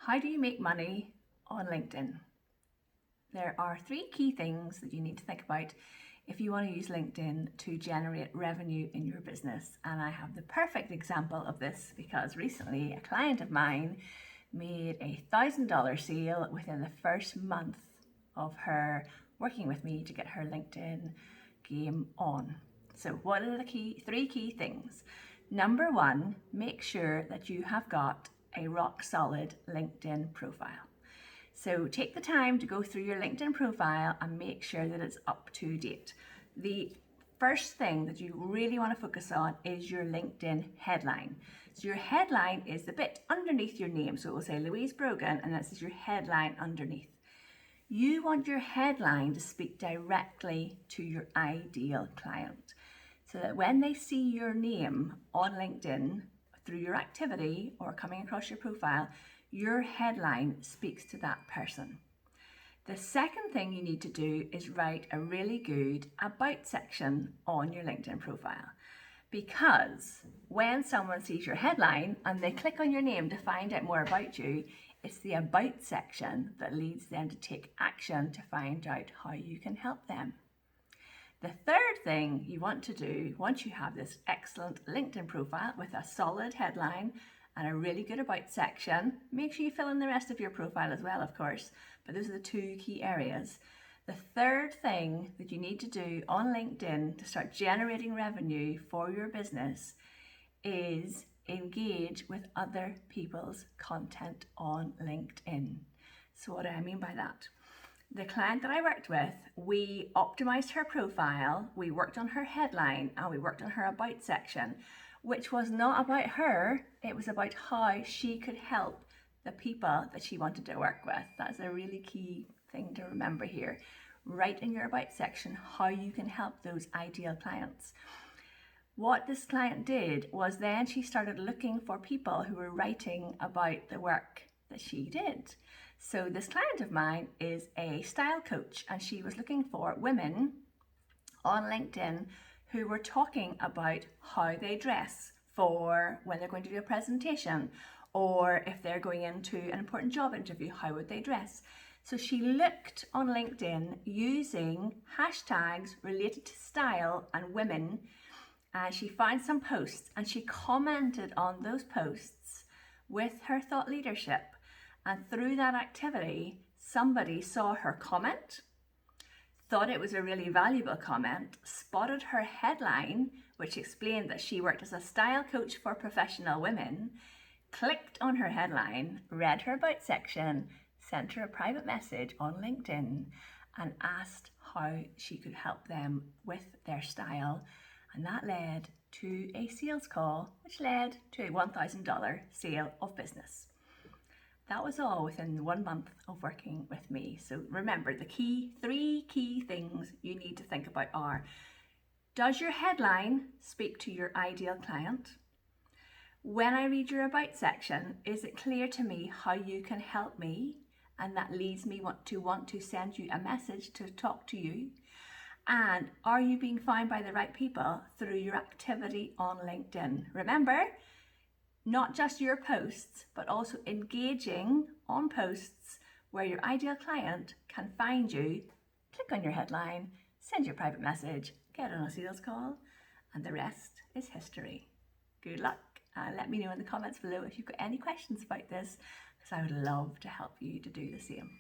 How do you make money on LinkedIn? There are three key things that you need to think about if you want to use LinkedIn to generate revenue in your business. And I have the perfect example of this because recently a client of mine made a $1,000 sale within the first month of her working with me to get her LinkedIn game on. So what are the three key things? Number one, make sure that you have got a rock solid LinkedIn profile. So take the time to go through your LinkedIn profile and make sure that it's up to date. The first thing that you really want to focus on is your LinkedIn headline. So your headline is the bit underneath your name. So it will say Louise Brogan and this is your headline underneath. You want your headline to speak directly to your ideal client so that when they see your name on LinkedIn through your activity or coming across your profile, your headline speaks to that person. The second thing you need to do is write a really good about section on your LinkedIn profile, because when someone sees your headline and they click on your name to find out more about you, it's the about section that leads them to take action to find out how you can help them. The third thing you want to do once you have this excellent LinkedIn profile with a solid headline and a really good about section, make sure you fill in the rest of your profile as well, of course, but those are the two key areas. The third thing that you need to do on LinkedIn to start generating revenue for your business is engage with other people's content on LinkedIn. So what do I mean by that? The client that I worked with, we optimized her profile, we worked on her headline, and we worked on her about section, which was not about her, it was about how she could help the people that she wanted to work with. That's a really key thing to remember here. Write in your about section how you can help those ideal clients. What this client did was then she started looking for people who were writing about the work that she did. So this client of mine is a style coach and she was looking for women on LinkedIn who were talking about how they dress for when they're going to do a presentation, or if they're going into an important job interview, how would they dress? So she looked on LinkedIn using hashtags related to style and women, and she found some posts and she commented on those posts with her thought leadership. And through that activity, somebody saw her comment, thought it was a really valuable comment, spotted her headline, which explained that she worked as a style coach for professional women, clicked on her headline, read her about section, sent her a private message on LinkedIn, and asked how she could help them with their style. And that led to a sales call, which led to a $1,000 sale of business. That was all within 1 month of working with me. So remember, the three key things you need to think about are: does your headline speak to your ideal client? When I read your about section, is it clear to me how you can help me? And that leads me to want to send you a message to talk to you. And are you being found by the right people through your activity on LinkedIn? Remember, not just your posts, but also engaging on posts where your ideal client can find you, click on your headline, send your private message, get on a sales call, and the rest is history. Good luck, and let me know in the comments below if you've got any questions about this, because I would love to help you to do the same.